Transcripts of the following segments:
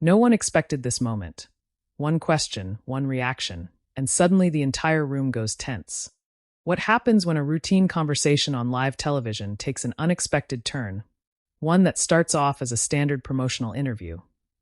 No one expected this moment. One question, one reaction, and suddenly the entire room goes tense. What happens when a routine conversation on live television takes an unexpected turn? One that starts off as a standard promotional interview,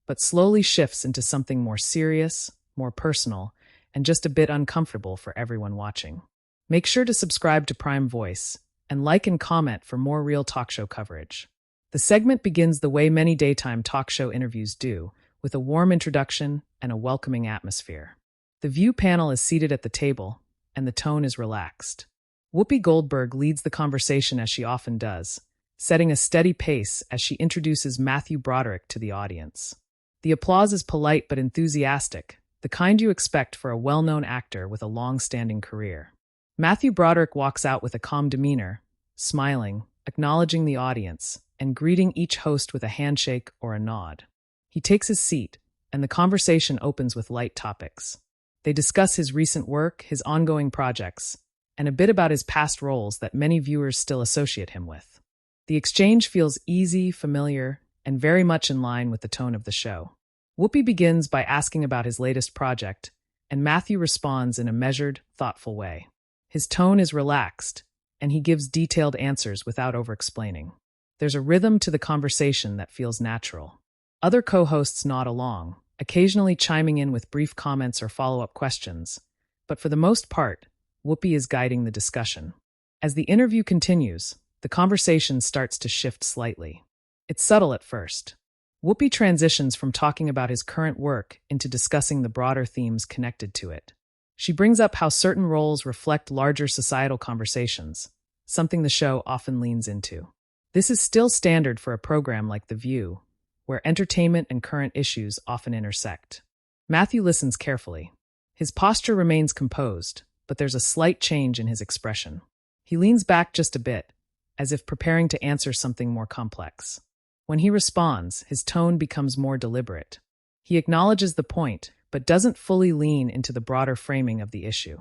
but slowly shifts into something more serious, more personal, and just a bit uncomfortable for everyone watching. Make sure to subscribe to Prime Voice and like and comment for more real talk show coverage. The segment begins the way many daytime talk show interviews do, with a warm introduction and a welcoming atmosphere. The View panel is seated at the table, and the tone is relaxed. Whoopi Goldberg leads the conversation as she often does, setting a steady pace as she introduces Matthew Broderick to the audience. The applause is polite but enthusiastic, the kind you expect for a well-known actor with a long-standing career. Matthew Broderick walks out with a calm demeanor, smiling, acknowledging the audience, and greeting each host with a handshake or a nod. He takes his seat, and the conversation opens with light topics. They discuss his recent work, his ongoing projects, and a bit about his past roles that many viewers still associate him with. The exchange feels easy, familiar, and very much in line with the tone of the show. Whoopi begins by asking about his latest project, and Matthew responds in a measured, thoughtful way. His tone is relaxed, and he gives detailed answers without over-explaining. There's a rhythm to the conversation that feels natural. Other co-hosts nod along, occasionally chiming in with brief comments or follow-up questions, but for the most part, Whoopi is guiding the discussion. As the interview continues, the conversation starts to shift slightly. It's subtle at first. Whoopi transitions from talking about his current work into discussing the broader themes connected to it. She brings up how certain roles reflect larger societal conversations, something the show often leans into. This is still standard for a program like The View, where entertainment and current issues often intersect. Matthew listens carefully. His posture remains composed, but there's a slight change in his expression. He leans back just a bit, as if preparing to answer something more complex. When he responds, his tone becomes more deliberate. He acknowledges the point, but doesn't fully lean into the broader framing of the issue.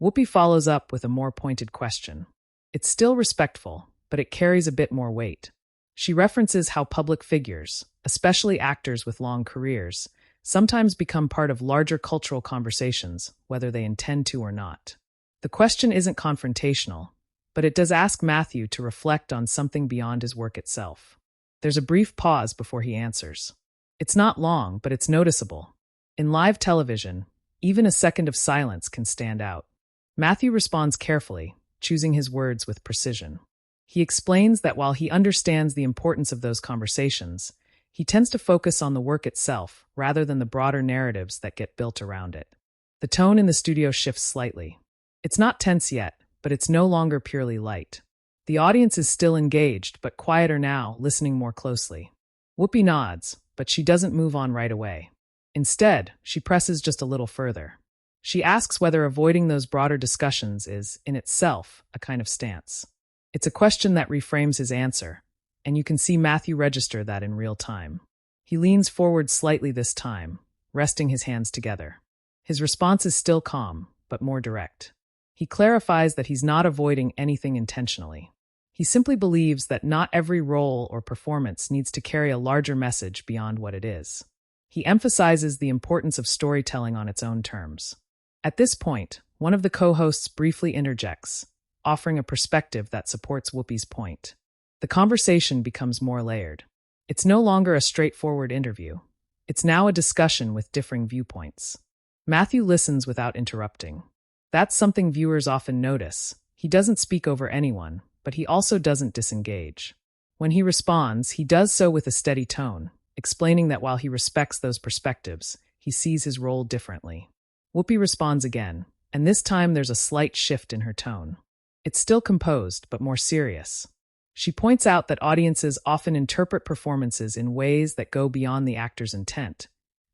Whoopi follows up with a more pointed question. It's still respectful, but it carries a bit more weight. She references how public figures, especially actors with long careers, sometimes become part of larger cultural conversations, whether they intend to or not. The question isn't confrontational, but it does ask Matthew to reflect on something beyond his work itself. There's a brief pause before he answers. It's not long, but it's noticeable. In live television, even a second of silence can stand out. Matthew responds carefully, choosing his words with precision. He explains that while he understands the importance of those conversations, he tends to focus on the work itself rather than the broader narratives that get built around it. The tone in the studio shifts slightly. It's not tense yet, but it's no longer purely light. The audience is still engaged, but quieter now, listening more closely. Whoopi nods, but she doesn't move on right away. Instead, she presses just a little further. She asks whether avoiding those broader discussions is, in itself, a kind of stance. It's a question that reframes his answer, and you can see Matthew register that in real time. He leans forward slightly this time, resting his hands together. His response is still calm, but more direct. He clarifies that he's not avoiding anything intentionally. He simply believes that not every role or performance needs to carry a larger message beyond what it is. He emphasizes the importance of storytelling on its own terms. At this point, one of the co-hosts briefly interjects, offering a perspective that supports Whoopi's point. The conversation becomes more layered. It's no longer a straightforward interview. It's now a discussion with differing viewpoints. Matthew listens without interrupting. That's something viewers often notice. He doesn't speak over anyone, but he also doesn't disengage. When he responds, he does so with a steady tone, explaining that while he respects those perspectives, he sees his role differently. Whoopi responds again, and this time there's a slight shift in her tone. It's still composed, but more serious. She points out that audiences often interpret performances in ways that go beyond the actor's intent,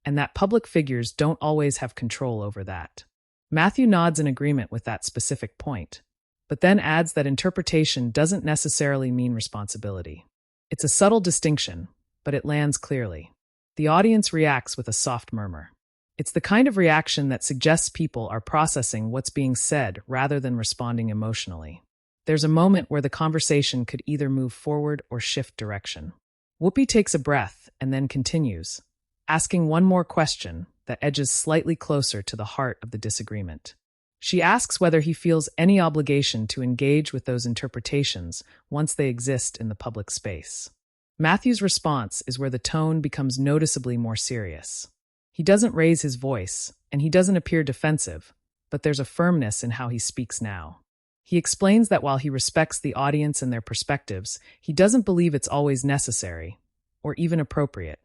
and that public figures don't always have control over that. Matthew nods in agreement with that specific point, but then adds that interpretation doesn't necessarily mean responsibility. It's a subtle distinction, but it lands clearly. The audience reacts with a soft murmur. It's the kind of reaction that suggests people are processing what's being said rather than responding emotionally. There's a moment where the conversation could either move forward or shift direction. Whoopi takes a breath and then continues, asking one more question that edges slightly closer to the heart of the disagreement. She asks whether he feels any obligation to engage with those interpretations once they exist in the public space. Matthew's response is where the tone becomes noticeably more serious. He doesn't raise his voice, and he doesn't appear defensive, but there's a firmness in how he speaks now. He explains that while he respects the audience and their perspectives, he doesn't believe it's always necessary, or even appropriate,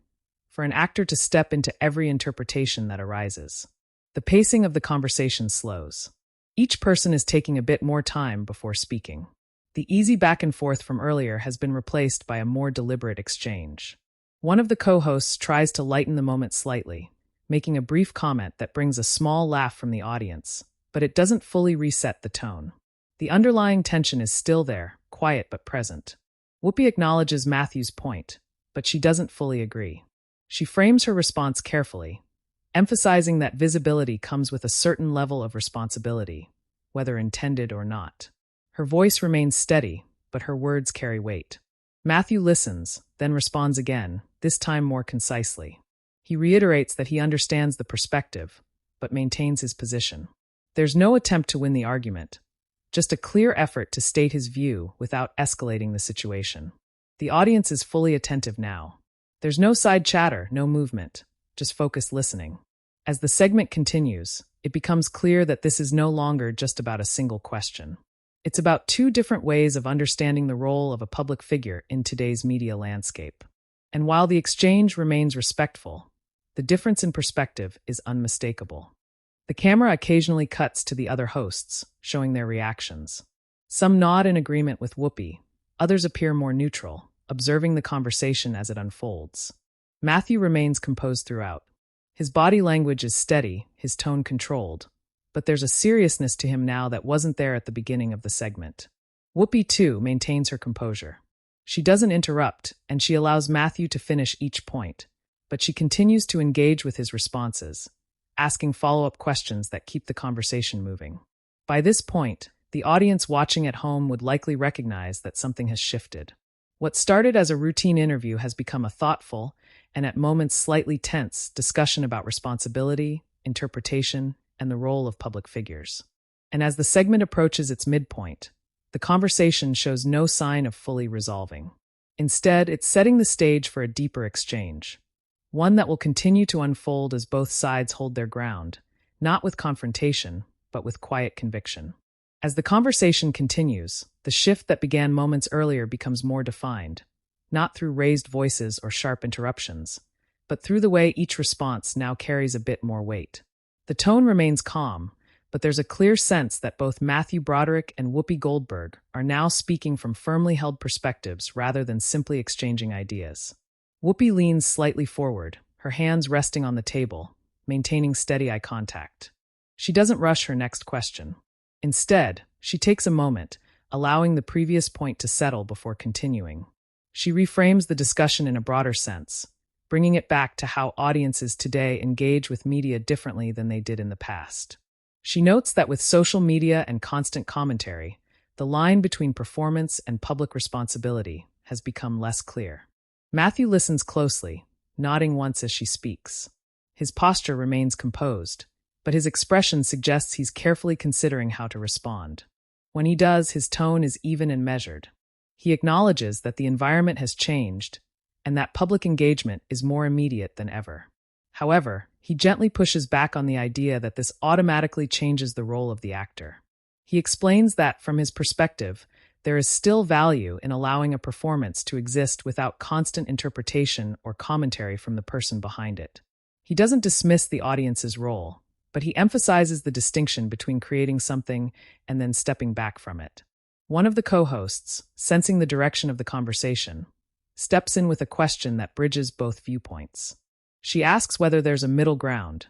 for an actor to step into every interpretation that arises. The pacing of the conversation slows. Each person is taking a bit more time before speaking. The easy back and forth from earlier has been replaced by a more deliberate exchange. One of the co-hosts tries to lighten the moment slightly, making a brief comment that brings a small laugh from the audience, but it doesn't fully reset the tone. The underlying tension is still there, quiet but present. Whoopi acknowledges Matthew's point, but she doesn't fully agree. She frames her response carefully, emphasizing that visibility comes with a certain level of responsibility, whether intended or not. Her voice remains steady, but her words carry weight. Matthew listens, then responds again, this time more concisely. He reiterates that he understands the perspective, but maintains his position. There's no attempt to win the argument, just a clear effort to state his view without escalating the situation. The audience is fully attentive now. There's no side chatter, no movement, just focused listening. As the segment continues, it becomes clear that this is no longer just about a single question. It's about two different ways of understanding the role of a public figure in today's media landscape. And while the exchange remains respectful, the difference in perspective is unmistakable. The camera occasionally cuts to the other hosts, showing their reactions. Some nod in agreement with Whoopi, others appear more neutral, observing the conversation as it unfolds. Matthew remains composed throughout. His body language is steady, his tone controlled, but there's a seriousness to him now that wasn't there at the beginning of the segment. Whoopi, too, maintains her composure. She doesn't interrupt, and she allows Matthew to finish each point, but she continues to engage with his responses, asking follow-up questions that keep the conversation moving. By this point, the audience watching at home would likely recognize that something has shifted. What started as a routine interview has become a thoughtful, and at moments slightly tense, discussion about responsibility, interpretation, and the role of public figures. And as the segment approaches its midpoint, the conversation shows no sign of fully resolving. Instead, it's setting the stage for a deeper exchange, one that will continue to unfold as both sides hold their ground, not with confrontation, but with quiet conviction. As the conversation continues, the shift that began moments earlier becomes more defined, not through raised voices or sharp interruptions, but through the way each response now carries a bit more weight. The tone remains calm, but there's a clear sense that both Matthew Broderick and Whoopi Goldberg are now speaking from firmly held perspectives rather than simply exchanging ideas. Whoopi leans slightly forward, her hands resting on the table, maintaining steady eye contact. She doesn't rush her next question. Instead, she takes a moment, allowing the previous point to settle before continuing. She reframes the discussion in a broader sense, bringing it back to how audiences today engage with media differently than they did in the past. She notes that with social media and constant commentary, the line between performance and public responsibility has become less clear. Matthew listens closely, nodding once as she speaks. His posture remains composed, but his expression suggests he's carefully considering how to respond. When he does, his tone is even and measured. He acknowledges that the environment has changed and that public engagement is more immediate than ever. However, he gently pushes back on the idea that this automatically changes the role of the actor. He explains that, from his perspective, there is still value in allowing a performance to exist without constant interpretation or commentary from the person behind it. He doesn't dismiss the audience's role, but he emphasizes the distinction between creating something and then stepping back from it. One of the co-hosts, sensing the direction of the conversation, steps in with a question that bridges both viewpoints. She asks whether there's a middle ground,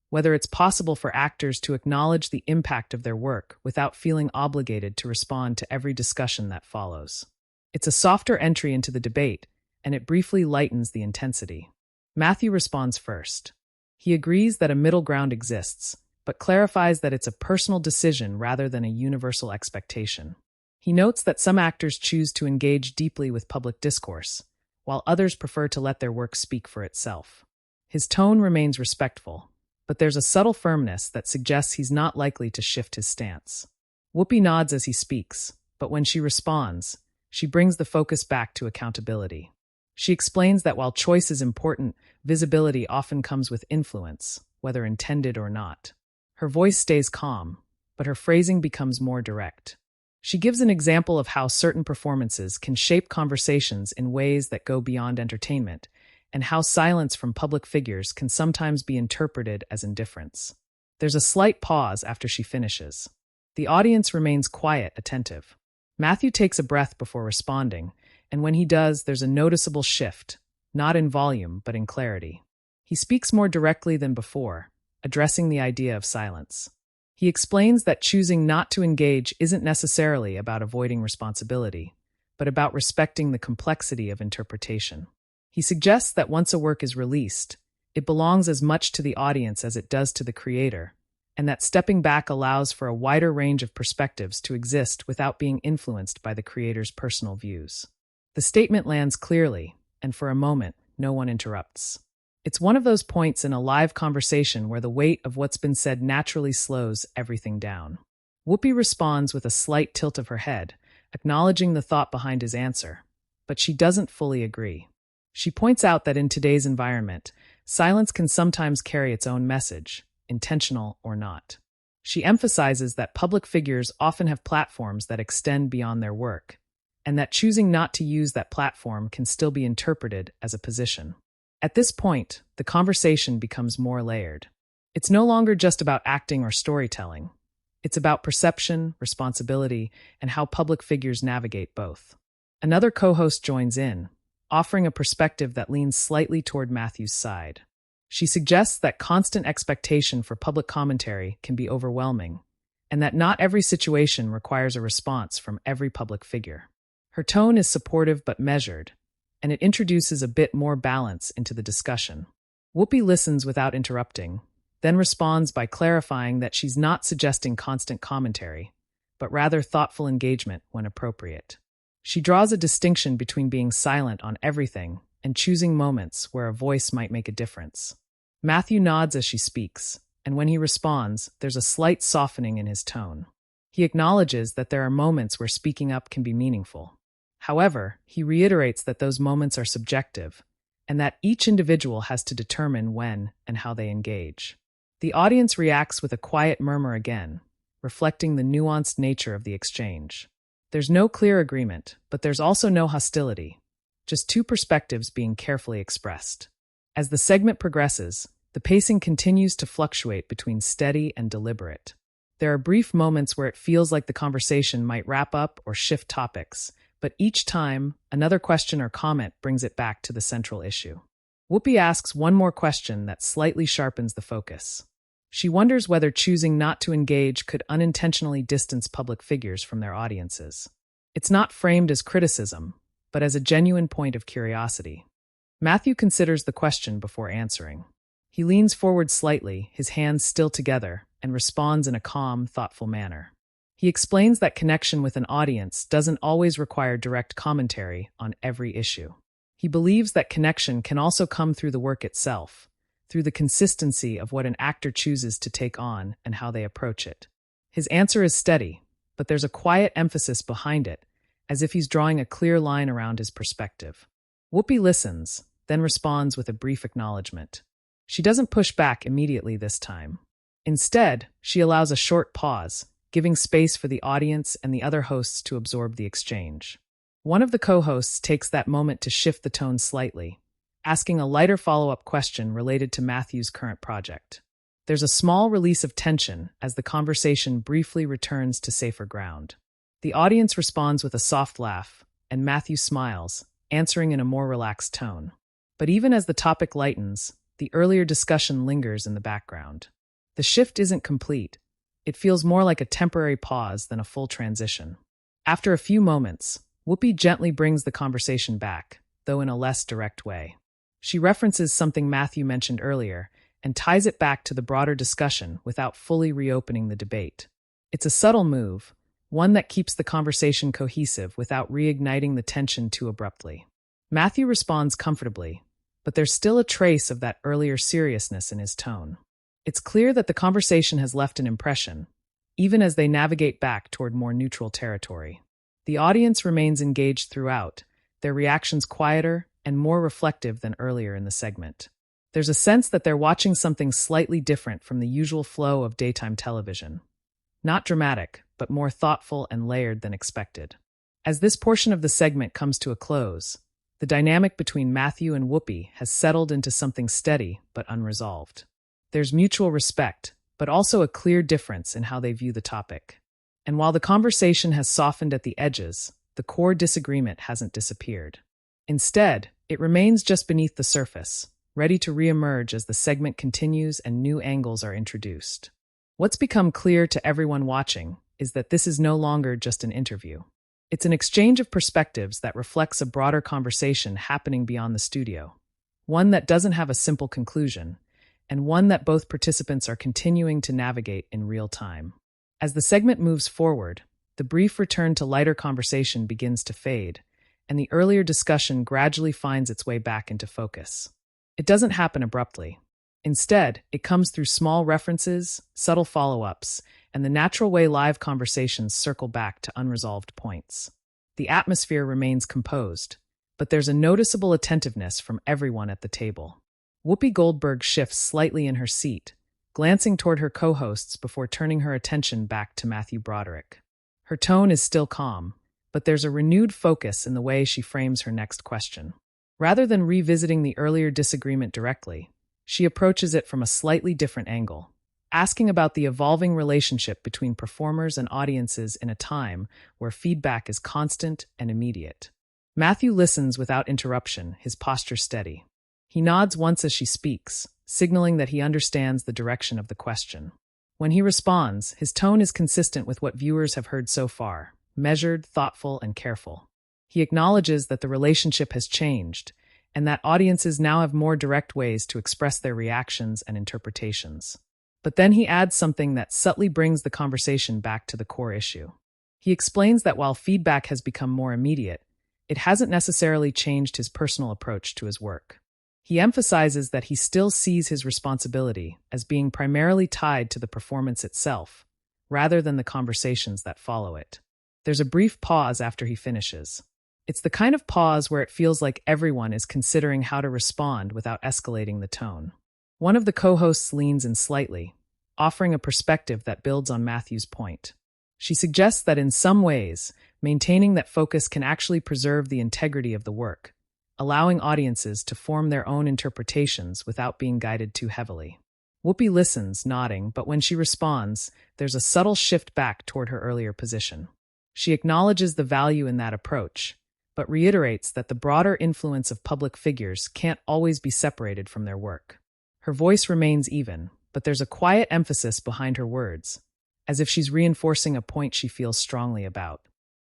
whether it's possible for actors to acknowledge the impact of their work without feeling obligated to respond to every discussion that follows. It's a softer entry into the debate, and it briefly lightens the intensity. Matthew responds first. He agrees that a middle ground exists, but clarifies that it's a personal decision rather than a universal expectation. He notes that some actors choose to engage deeply with public discourse, while others prefer to let their work speak for itself. His tone remains respectful, but there's a subtle firmness that suggests he's not likely to shift his stance. Whoopi nods as he speaks, but when she responds, she brings the focus back to accountability. She explains that while choice is important, visibility often comes with influence, whether intended or not. Her voice stays calm, but her phrasing becomes more direct. She gives an example of how certain performances can shape conversations in ways that go beyond entertainment, and how silence from public figures can sometimes be interpreted as indifference. There's a slight pause after she finishes. The audience remains quiet, attentive. Matthew takes a breath before responding, and when he does, there's a noticeable shift, not in volume, but in clarity. He speaks more directly than before, addressing the idea of silence. He explains that choosing not to engage isn't necessarily about avoiding responsibility, but about respecting the complexity of interpretation. He suggests that once a work is released, it belongs as much to the audience as it does to the creator, and that stepping back allows for a wider range of perspectives to exist without being influenced by the creator's personal views. The statement lands clearly, and for a moment, no one interrupts. It's one of those points in a live conversation where the weight of what's been said naturally slows everything down. Whoopi responds with a slight tilt of her head, acknowledging the thought behind his answer, but she doesn't fully agree. She points out that in today's environment, silence can sometimes carry its own message, intentional or not. She emphasizes that public figures often have platforms that extend beyond their work, and that choosing not to use that platform can still be interpreted as a position. At this point, the conversation becomes more layered. It's no longer just about acting or storytelling. It's about perception, responsibility, and how public figures navigate both. Another co-host joins in, offering a perspective that leans slightly toward Matthew's side. She suggests that constant expectation for public commentary can be overwhelming, and that not every situation requires a response from every public figure. Her tone is supportive but measured, and it introduces a bit more balance into the discussion. Whoopi listens without interrupting, then responds by clarifying that she's not suggesting constant commentary, but rather thoughtful engagement when appropriate. She draws a distinction between being silent on everything and choosing moments where a voice might make a difference. Matthew nods as she speaks, and when he responds, there's a slight softening in his tone. He acknowledges that there are moments where speaking up can be meaningful. However, he reiterates that those moments are subjective, and that each individual has to determine when and how they engage. The audience reacts with a quiet murmur again, reflecting the nuanced nature of the exchange. There's no clear agreement, but there's also no hostility, just two perspectives being carefully expressed. As the segment progresses, the pacing continues to fluctuate between steady and deliberate. There are brief moments where it feels like the conversation might wrap up or shift topics, but each time, another question or comment brings it back to the central issue. Whoopi asks one more question that slightly sharpens the focus. She wonders whether choosing not to engage could unintentionally distance public figures from their audiences. It's not framed as criticism, but as a genuine point of curiosity. Matthew considers the question before answering. He leans forward slightly, his hands still together, and responds in a calm, thoughtful manner. He explains that connection with an audience doesn't always require direct commentary on every issue. He believes that connection can also come through the work itself, through the consistency of what an actor chooses to take on and how they approach it. His answer is steady, but there's a quiet emphasis behind it, as if he's drawing a clear line around his perspective. Whoopi listens, then responds with a brief acknowledgement. She doesn't push back immediately this time. Instead, she allows a short pause, giving space for the audience and the other hosts to absorb the exchange. One of the co-hosts takes that moment to shift the tone slightly, asking a lighter follow-up question related to Matthew's current project. There's a small release of tension as the conversation briefly returns to safer ground. The audience responds with a soft laugh, and Matthew smiles, answering in a more relaxed tone. But even as the topic lightens, the earlier discussion lingers in the background. The shift isn't complete. It feels more like a temporary pause than a full transition. After a few moments, Whoopi gently brings the conversation back, though in a less direct way. She references something Matthew mentioned earlier and ties it back to the broader discussion without fully reopening the debate. It's a subtle move, one that keeps the conversation cohesive without reigniting the tension too abruptly. Matthew responds comfortably, but there's still a trace of that earlier seriousness in his tone. It's clear that the conversation has left an impression, even as they navigate back toward more neutral territory. The audience remains engaged throughout, their reactions quieter and more reflective than earlier in the segment. There's a sense that they're watching something slightly different from the usual flow of daytime television. Not dramatic, but more thoughtful and layered than expected. As this portion of the segment comes to a close, the dynamic between Matthew and Whoopi has settled into something steady but unresolved. There's mutual respect, but also a clear difference in how they view the topic. And while the conversation has softened at the edges, the core disagreement hasn't disappeared. Instead, it remains just beneath the surface, ready to reemerge as the segment continues and new angles are introduced. What's become clear to everyone watching is that this is no longer just an interview. It's an exchange of perspectives that reflects a broader conversation happening beyond the studio, one that doesn't have a simple conclusion, and one that both participants are continuing to navigate in real time. As the segment moves forward, the brief return to lighter conversation begins to fade, and the earlier discussion gradually finds its way back into focus. It doesn't happen abruptly. Instead, it comes through small references, subtle follow-ups, and the natural way live conversations circle back to unresolved points. The atmosphere remains composed, but there's a noticeable attentiveness from everyone at the table. Whoopi Goldberg shifts slightly in her seat, glancing toward her co-hosts before turning her attention back to Matthew Broderick. Her tone is still calm, but there's a renewed focus in the way she frames her next question. Rather than revisiting the earlier disagreement directly, she approaches it from a slightly different angle, asking about the evolving relationship between performers and audiences in a time where feedback is constant and immediate. Matthew listens without interruption, his posture steady. He nods once as she speaks, signaling that he understands the direction of the question. When he responds, his tone is consistent with what viewers have heard so far, measured, thoughtful, and careful. He acknowledges that the relationship has changed, and that audiences now have more direct ways to express their reactions and interpretations. But then he adds something that subtly brings the conversation back to the core issue. He explains that while feedback has become more immediate, it hasn't necessarily changed his personal approach to his work. He emphasizes that he still sees his responsibility as being primarily tied to the performance itself, rather than the conversations that follow it. There's a brief pause after he finishes. It's the kind of pause where it feels like everyone is considering how to respond without escalating the tone. One of the co-hosts leans in slightly, offering a perspective that builds on Matthew's point. She suggests that in some ways, maintaining that focus can actually preserve the integrity of the work, allowing audiences to form their own interpretations without being guided too heavily. Whoopi listens, nodding, but when she responds, there's a subtle shift back toward her earlier position. She acknowledges the value in that approach, but reiterates that the broader influence of public figures can't always be separated from their work. Her voice remains even, but there's a quiet emphasis behind her words, as if she's reinforcing a point she feels strongly about.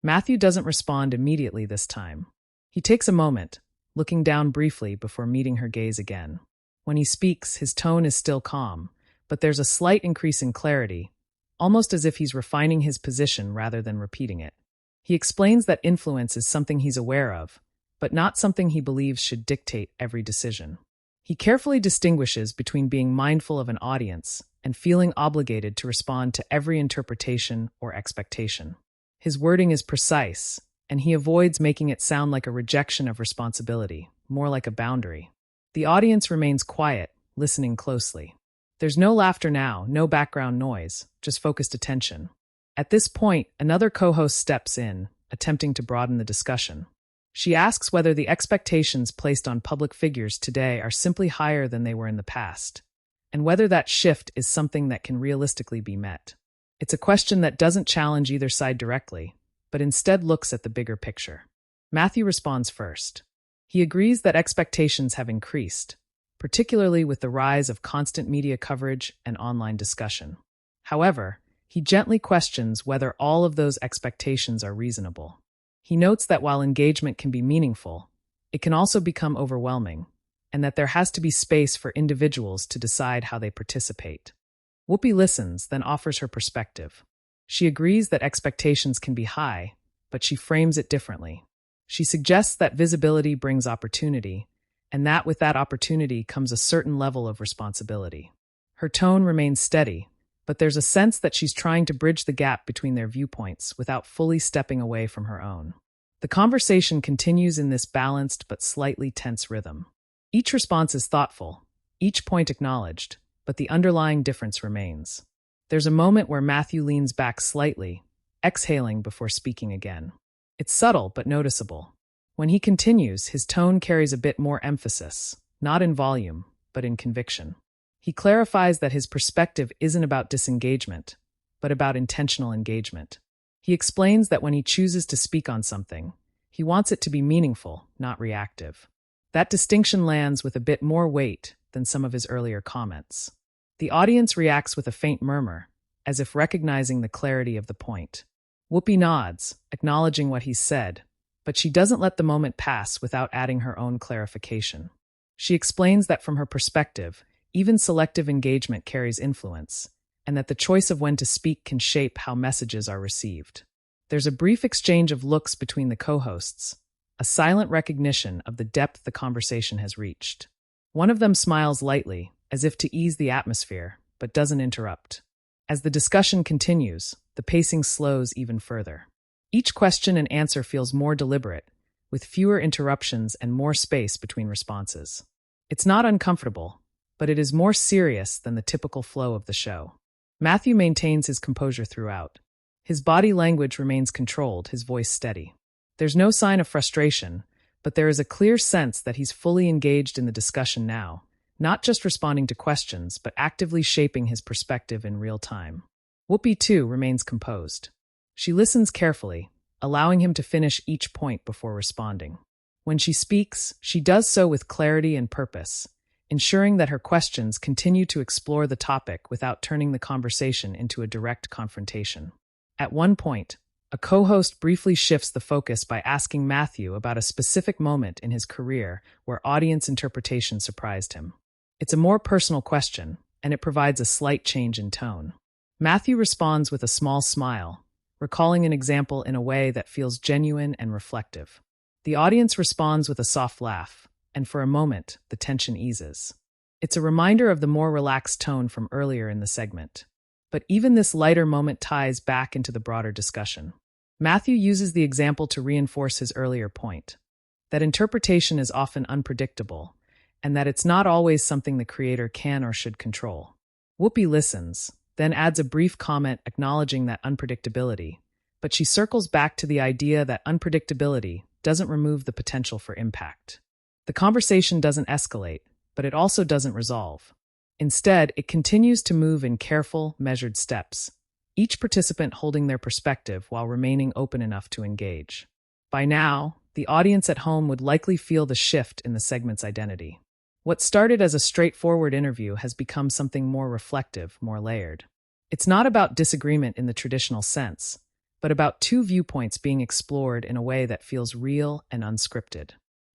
Matthew doesn't respond immediately this time. He takes a moment, looking down briefly before meeting her gaze again. When he speaks, his tone is still calm, but there's a slight increase in clarity, almost as if he's refining his position rather than repeating it. He explains that influence is something he's aware of, but not something he believes should dictate every decision. He carefully distinguishes between being mindful of an audience and feeling obligated to respond to every interpretation or expectation. His wording is precise, and he avoids making it sound like a rejection of responsibility, more like a boundary. The audience remains quiet, listening closely. There's no laughter now, no background noise, just focused attention. At this point, another co-host steps in, attempting to broaden the discussion. She asks whether the expectations placed on public figures today are simply higher than they were in the past, and whether that shift is something that can realistically be met. It's a question that doesn't challenge either side directly, but instead looks at the bigger picture. Matthew responds first. He agrees that expectations have increased, particularly with the rise of constant media coverage and online discussion. However, he gently questions whether all of those expectations are reasonable. He notes that while engagement can be meaningful, it can also become overwhelming, and that there has to be space for individuals to decide how they participate. Whoopi listens, then offers her perspective. She agrees that expectations can be high, but she frames it differently. She suggests that visibility brings opportunity, and that with that opportunity comes a certain level of responsibility. Her tone remains steady, but there's a sense that she's trying to bridge the gap between their viewpoints without fully stepping away from her own. The conversation continues in this balanced but slightly tense rhythm. Each response is thoughtful, each point acknowledged, but the underlying difference remains. There's a moment where Matthew leans back slightly, exhaling before speaking again. It's subtle but noticeable. When he continues, his tone carries a bit more emphasis, not in volume, but in conviction. He clarifies that his perspective isn't about disengagement, but about intentional engagement. He explains that when he chooses to speak on something, he wants it to be meaningful, not reactive. That distinction lands with a bit more weight than some of his earlier comments. The audience reacts with a faint murmur, as if recognizing the clarity of the point. Whoopi nods, acknowledging what he's said, but she doesn't let the moment pass without adding her own clarification. She explains that from her perspective, even selective engagement carries influence, and that the choice of when to speak can shape how messages are received. There's a brief exchange of looks between the co-hosts, a silent recognition of the depth the conversation has reached. One of them smiles lightly, as if to ease the atmosphere, but doesn't interrupt. As the discussion continues, the pacing slows even further. Each question and answer feels more deliberate, with fewer interruptions and more space between responses. It's not uncomfortable, but it is more serious than the typical flow of the show. Matthew maintains his composure throughout. His body language remains controlled, his voice steady. There's no sign of frustration, but there is a clear sense that he's fully engaged in the discussion now, not just responding to questions, but actively shaping his perspective in real time. Whoopi, too, remains composed. She listens carefully, allowing him to finish each point before responding. When she speaks, she does so with clarity and purpose, ensuring that her questions continue to explore the topic without turning the conversation into a direct confrontation. At one point, a co-host briefly shifts the focus by asking Matthew about a specific moment in his career where audience interpretation surprised him. It's a more personal question, and it provides a slight change in tone. Matthew responds with a small smile, recalling an example in a way that feels genuine and reflective. The audience responds with a soft laugh, and for a moment, the tension eases. It's a reminder of the more relaxed tone from earlier in the segment. But even this lighter moment ties back into the broader discussion. Matthew uses the example to reinforce his earlier point, that interpretation is often unpredictable, and that it's not always something the creator can or should control. Whoopi listens, then adds a brief comment acknowledging that unpredictability, but she circles back to the idea that unpredictability doesn't remove the potential for impact. The conversation doesn't escalate, but it also doesn't resolve. Instead, it continues to move in careful, measured steps, each participant holding their perspective while remaining open enough to engage. By now, the audience at home would likely feel the shift in the segment's identity. What started as a straightforward interview has become something more reflective, more layered. It's not about disagreement in the traditional sense, but about two viewpoints being explored in a way that feels real and unscripted.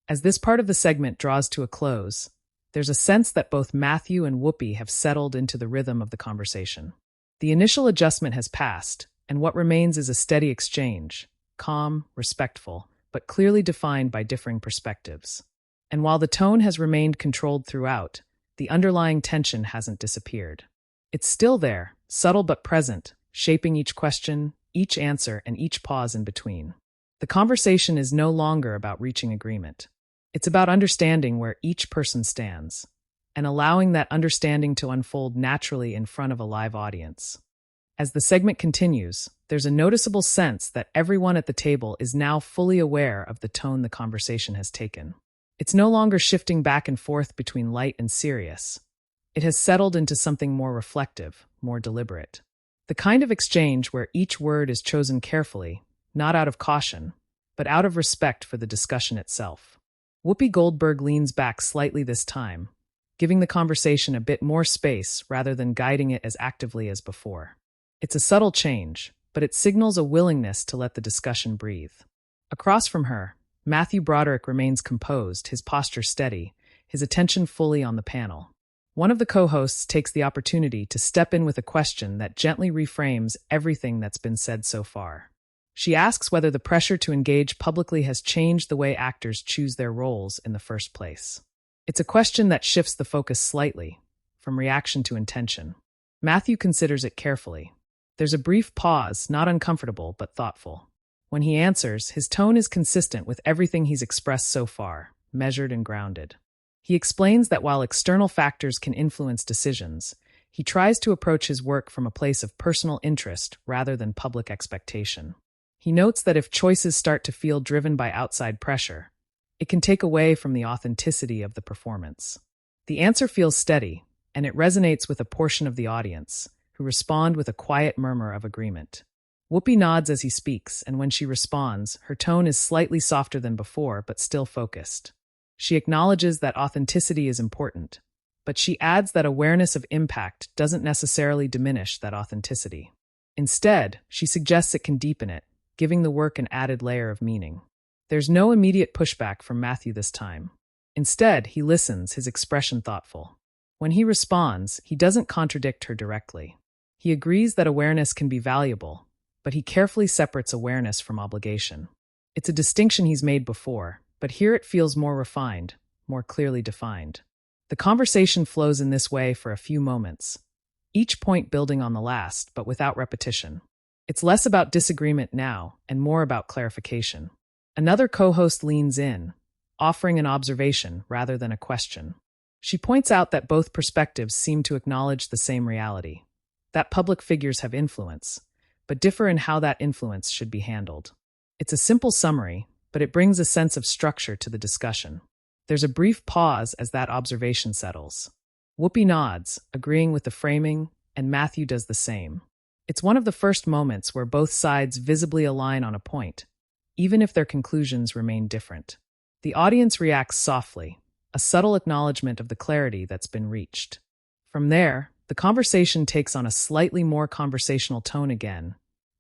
As this part of the segment draws to a close, there's a sense that both Matthew and Whoopi have settled into the rhythm of the conversation. The initial adjustment has passed, and what remains is a steady exchange, calm, respectful, but clearly defined by differing perspectives. And while the tone has remained controlled throughout, the underlying tension hasn't disappeared. It's still there, subtle but present, shaping each question, each answer, and each pause in between. The conversation is no longer about reaching agreement. It's about understanding where each person stands, and allowing that understanding to unfold naturally in front of a live audience. As the segment continues, there's a noticeable sense that everyone at the table is now fully aware of the tone the conversation has taken. It's no longer shifting back and forth between light and serious. It has settled into something more reflective, more deliberate. The kind of exchange where each word is chosen carefully, not out of caution, but out of respect for the discussion itself. Whoopi Goldberg leans back slightly this time, giving the conversation a bit more space rather than guiding it as actively as before. It's a subtle change, but it signals a willingness to let the discussion breathe. Across from her, Matthew Broderick remains composed, his posture steady, his attention fully on the panel. One of the co-hosts takes the opportunity to step in with a question that gently reframes everything that's been said so far. She asks whether the pressure to engage publicly has changed the way actors choose their roles in the first place. It's a question that shifts the focus slightly, from reaction to intention. Matthew considers it carefully. There's a brief pause, not uncomfortable, but thoughtful. When he answers, his tone is consistent with everything he's expressed so far, measured and grounded. He explains that while external factors can influence decisions, he tries to approach his work from a place of personal interest rather than public expectation. He notes that if choices start to feel driven by outside pressure, it can take away from the authenticity of the performance. The answer feels steady, and it resonates with a portion of the audience, who respond with a quiet murmur of agreement. Whoopi nods as he speaks, and when she responds, her tone is slightly softer than before, but still focused. She acknowledges that authenticity is important, but she adds that awareness of impact doesn't necessarily diminish that authenticity. Instead, she suggests it can deepen it, giving the work an added layer of meaning. There's no immediate pushback from Matthew this time. Instead, he listens, his expression thoughtful. When he responds, he doesn't contradict her directly. He agrees that awareness can be valuable, but he carefully separates awareness from obligation. It's a distinction he's made before, but here it feels more refined, more clearly defined. The conversation flows in this way for a few moments, each point building on the last, but without repetition. It's less about disagreement now and more about clarification. Another co-host leans in, offering an observation rather than a question. She points out that both perspectives seem to acknowledge the same reality, that public figures have influence, but differ in how that influence should be handled. It's a simple summary, but it brings a sense of structure to the discussion. There's a brief pause as that observation settles. Whoopi nods, agreeing with the framing, and Matthew does the same. It's one of the first moments where both sides visibly align on a point, even if their conclusions remain different. The audience reacts softly, a subtle acknowledgement of the clarity that's been reached. From there, the conversation takes on a slightly more conversational tone again,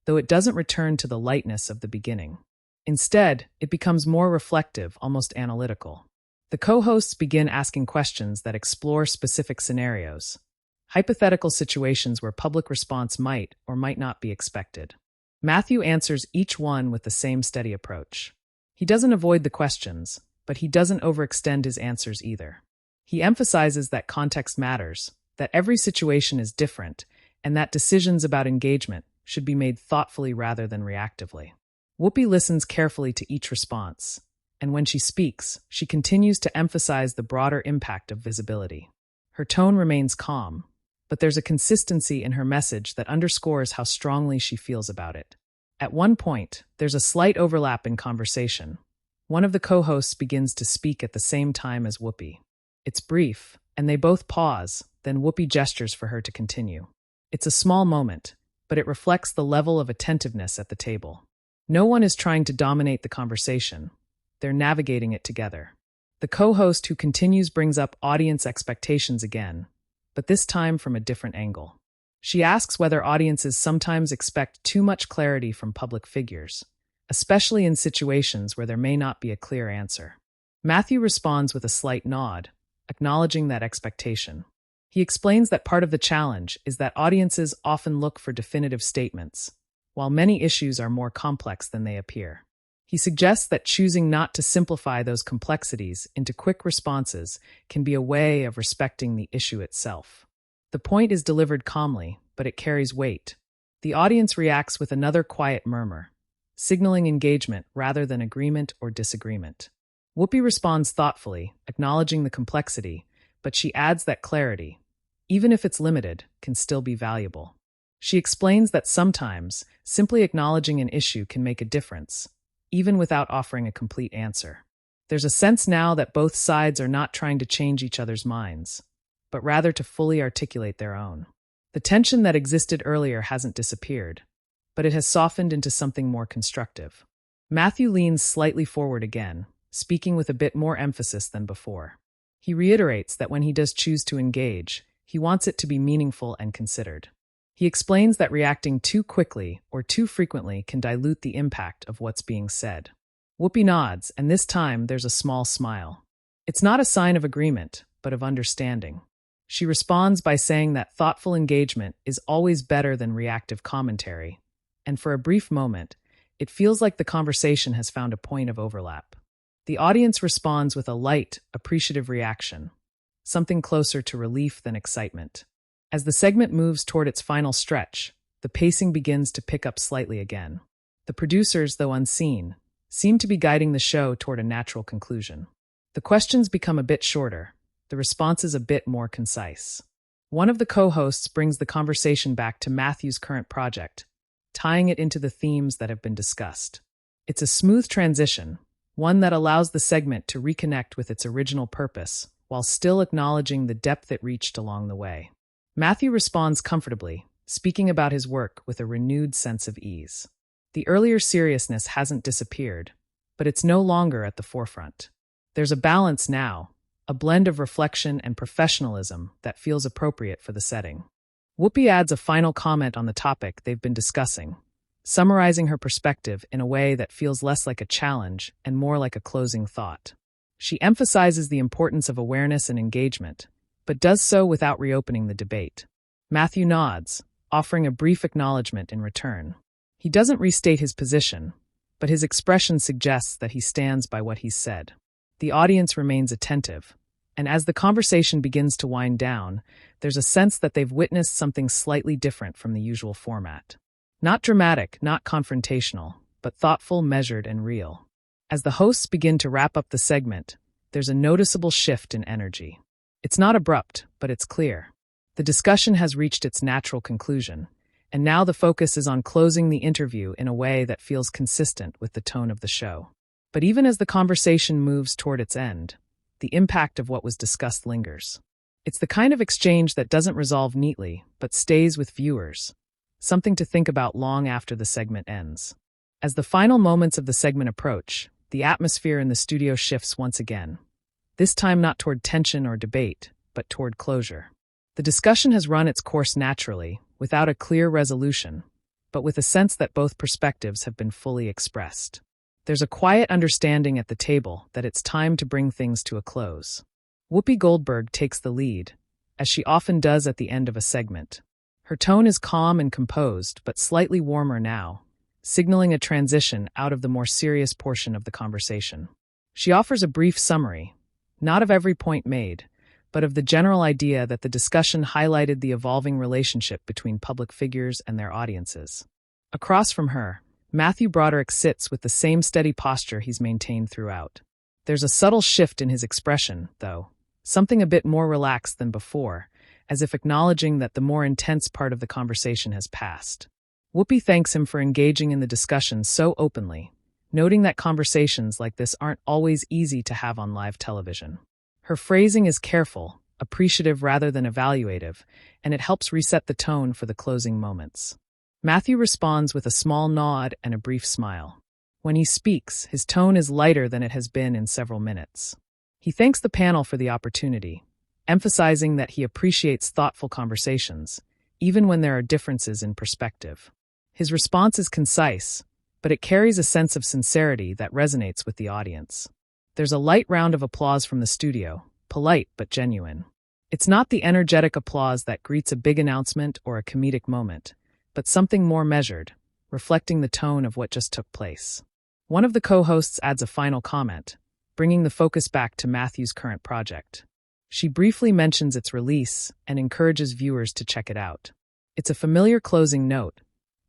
though it doesn't return to the lightness of the beginning. Instead, it becomes more reflective, almost analytical. The co-hosts begin asking questions that explore specific scenarios, hypothetical situations where public response might or might not be expected. Matthew answers each one with the same steady approach. He doesn't avoid the questions, but he doesn't overextend his answers either. He emphasizes that context matters, that every situation is different, and that decisions about engagement should be made thoughtfully rather than reactively. Whoopi listens carefully to each response, and when she speaks, she continues to emphasize the broader impact of visibility. Her tone remains calm, but there's a consistency in her message that underscores how strongly she feels about it. At one point, there's a slight overlap in conversation. One of the co-hosts begins to speak at the same time as Whoopi. It's brief, and they both pause, then Whoopi gestures for her to continue. It's a small moment, but it reflects the level of attentiveness at the table. No one is trying to dominate the conversation. They're navigating it together. The co-host who continues brings up audience expectations again, but this time from a different angle. She asks whether audiences sometimes expect too much clarity from public figures, especially in situations where there may not be a clear answer. Matthew responds with a slight nod, acknowledging that expectation. He explains that part of the challenge is that audiences often look for definitive statements, while many issues are more complex than they appear. He suggests that choosing not to simplify those complexities into quick responses can be a way of respecting the issue itself. The point is delivered calmly, but it carries weight. The audience reacts with another quiet murmur, signaling engagement rather than agreement or disagreement. Whoopi responds thoughtfully, acknowledging the complexity, but she adds that clarity, even if it's limited, can still be valuable. She explains that sometimes simply acknowledging an issue can make a difference, even without offering a complete answer. There's a sense now that both sides are not trying to change each other's minds, but rather to fully articulate their own. The tension that existed earlier hasn't disappeared, but it has softened into something more constructive. Matthew leans slightly forward again, speaking with a bit more emphasis than before. He reiterates that when he does choose to engage, he wants it to be meaningful and considered. He explains that reacting too quickly or too frequently can dilute the impact of what's being said. Whoopi nods, and this time there's a small smile. It's not a sign of agreement, but of understanding. She responds by saying that thoughtful engagement is always better than reactive commentary, and for a brief moment, it feels like the conversation has found a point of overlap. The audience responds with a light, appreciative reaction, something closer to relief than excitement. As the segment moves toward its final stretch, the pacing begins to pick up slightly again. The producers, though unseen, seem to be guiding the show toward a natural conclusion. The questions become a bit shorter, the responses a bit more concise. One of the co-hosts brings the conversation back to Matthew's current project, tying it into the themes that have been discussed. It's a smooth transition, one that allows the segment to reconnect with its original purpose, while still acknowledging the depth it reached along the way. Matthew responds comfortably, speaking about his work with a renewed sense of ease. The earlier seriousness hasn't disappeared, but it's no longer at the forefront. There's a balance now, a blend of reflection and professionalism that feels appropriate for the setting. Whoopi adds a final comment on the topic they've been discussing, summarizing her perspective in a way that feels less like a challenge and more like a closing thought. She emphasizes the importance of awareness and engagement, but does so without reopening the debate. Matthew nods, offering a brief acknowledgement in return. He doesn't restate his position, but his expression suggests that he stands by what he's said. The audience remains attentive, and as the conversation begins to wind down, there's a sense that they've witnessed something slightly different from the usual format. Not dramatic, not confrontational, but thoughtful, measured, and real. As the hosts begin to wrap up the segment, there's a noticeable shift in energy. It's not abrupt, but it's clear. The discussion has reached its natural conclusion, and now the focus is on closing the interview in a way that feels consistent with the tone of the show. But even as the conversation moves toward its end, the impact of what was discussed lingers. It's the kind of exchange that doesn't resolve neatly, but stays with viewers, something to think about long after the segment ends. As the final moments of the segment approach, the atmosphere in the studio shifts once again, this time not toward tension or debate, but toward closure. The discussion has run its course naturally, without a clear resolution, but with a sense that both perspectives have been fully expressed. There's a quiet understanding at the table that it's time to bring things to a close. Whoopi Goldberg takes the lead, as she often does at the end of a segment. Her tone is calm and composed, but slightly warmer now, signaling a transition out of the more serious portion of the conversation. She offers a brief summary, not of every point made, but of the general idea that the discussion highlighted the evolving relationship between public figures and their audiences. Across from her, Matthew Broderick sits with the same steady posture he's maintained throughout. There's a subtle shift in his expression, though, something a bit more relaxed than before, as if acknowledging that the more intense part of the conversation has passed. Whoopi thanks him for engaging in the discussion so openly, noting that conversations like this aren't always easy to have on live television. Her phrasing is careful, appreciative rather than evaluative, and it helps reset the tone for the closing moments. Matthew responds with a small nod and a brief smile. When he speaks, his tone is lighter than it has been in several minutes. He thanks the panel for the opportunity, emphasizing that he appreciates thoughtful conversations, even when there are differences in perspective. His response is concise, but it carries a sense of sincerity that resonates with the audience. There's a light round of applause from the studio, polite but genuine. It's not the energetic applause that greets a big announcement or a comedic moment, but something more measured, reflecting the tone of what just took place. One of the co-hosts adds a final comment, bringing the focus back to Matthew's current project. She briefly mentions its release and encourages viewers to check it out. It's a familiar closing note,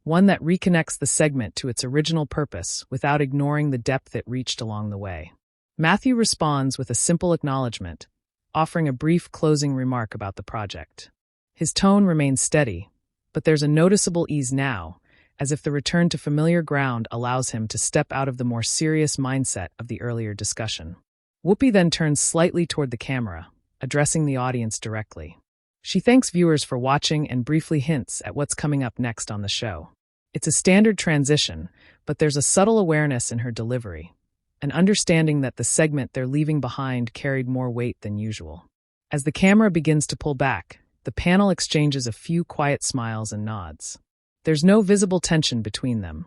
one that reconnects the segment to its original purpose without ignoring the depth it reached along the way. Matthew responds with a simple acknowledgement, offering a brief closing remark about the project. His tone remains steady, but there's a noticeable ease now, as if the return to familiar ground allows him to step out of the more serious mindset of the earlier discussion. Whoopi then turns slightly toward the camera, addressing the audience directly. She thanks viewers for watching and briefly hints at what's coming up next on the show. It's a standard transition, but there's a subtle awareness in her delivery, an understanding that the segment they're leaving behind carried more weight than usual. As the camera begins to pull back, the panel exchanges a few quiet smiles and nods. There's no visible tension between them,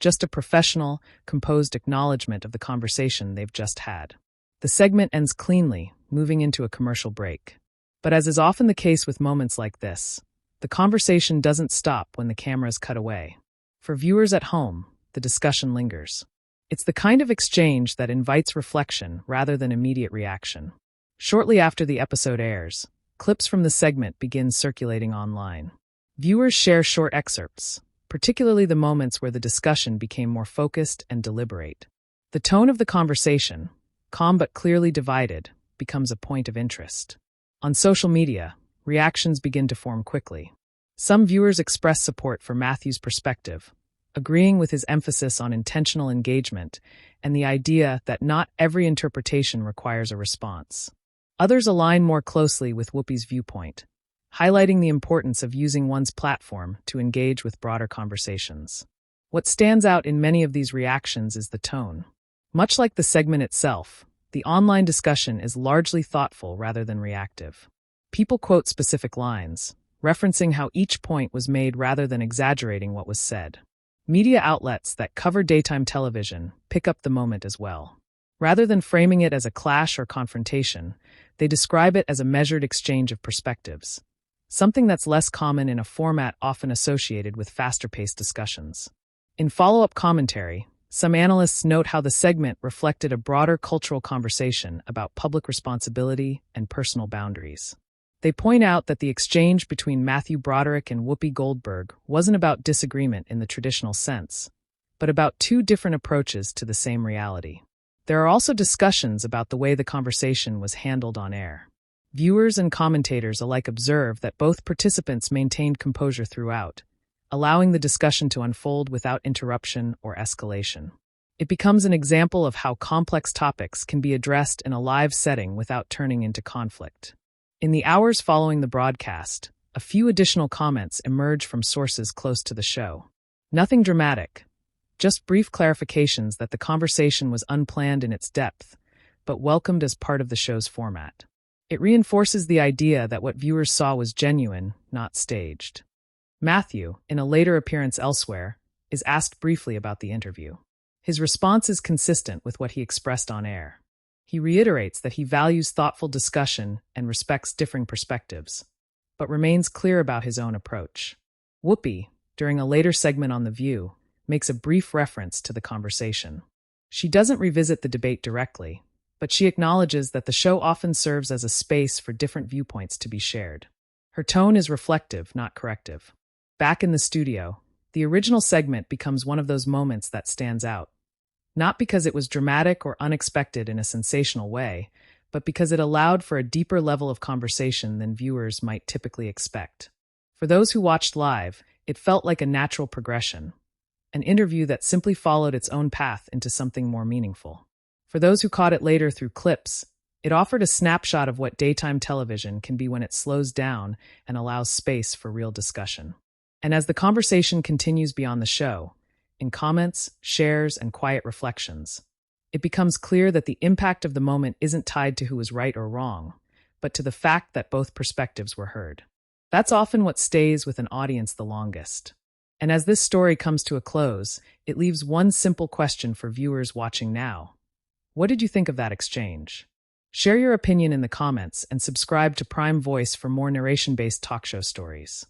just a professional, composed acknowledgement of the conversation they've just had. The segment ends cleanly, moving into a commercial break. But as is often the case with moments like this, the conversation doesn't stop when the cameras cut away. For viewers at home, the discussion lingers. It's the kind of exchange that invites reflection rather than immediate reaction. Shortly after the episode airs, clips from the segment begin circulating online. Viewers share short excerpts, particularly the moments where the discussion became more focused and deliberate. The tone of the conversation, calm but clearly divided, becomes a point of interest. On social media, reactions begin to form quickly. Some viewers express support for Matthew's perspective, agreeing with his emphasis on intentional engagement and the idea that not every interpretation requires a response. Others align more closely with Whoopi's viewpoint, highlighting the importance of using one's platform to engage with broader conversations. What stands out in many of these reactions is the tone. Much like the segment itself, the online discussion is largely thoughtful rather than reactive. People quote specific lines, referencing how each point was made rather than exaggerating what was said. Media outlets that cover daytime television pick up the moment as well. Rather than framing it as a clash or confrontation, they describe it as a measured exchange of perspectives, something that's less common in a format often associated with faster-paced discussions. In follow-up commentary, some analysts note how the segment reflected a broader cultural conversation about public responsibility and personal boundaries. They point out that the exchange between Matthew Broderick and Whoopi Goldberg wasn't about disagreement in the traditional sense, but about two different approaches to the same reality. There are also discussions about the way the conversation was handled on air. Viewers and commentators alike observe that both participants maintained composure throughout, allowing the discussion to unfold without interruption or escalation. It becomes an example of how complex topics can be addressed in a live setting without turning into conflict. In the hours following the broadcast, a few additional comments emerge from sources close to the show. Nothing dramatic, just brief clarifications that the conversation was unplanned in its depth, but welcomed as part of the show's format. It reinforces the idea that what viewers saw was genuine, not staged. Matthew, in a later appearance elsewhere, is asked briefly about the interview. His response is consistent with what he expressed on air. He reiterates that he values thoughtful discussion and respects differing perspectives, but remains clear about his own approach. Whoopi, during a later segment on The View, makes a brief reference to the conversation. She doesn't revisit the debate directly, but she acknowledges that the show often serves as a space for different viewpoints to be shared. Her tone is reflective, not corrective. Back in the studio, the original segment becomes one of those moments that stands out. Not because it was dramatic or unexpected in a sensational way, but because it allowed for a deeper level of conversation than viewers might typically expect. For those who watched live, it felt like a natural progression, an interview that simply followed its own path into something more meaningful. For those who caught it later through clips, it offered a snapshot of what daytime television can be when it slows down and allows space for real discussion. And as the conversation continues beyond the show, in comments, shares, and quiet reflections, it becomes clear that the impact of the moment isn't tied to who was right or wrong, but to the fact that both perspectives were heard. That's often what stays with an audience the longest. And as this story comes to a close, it leaves one simple question for viewers watching now. What did you think of that exchange? Share your opinion in the comments and subscribe to Prime Voice for more narration-based talk show stories.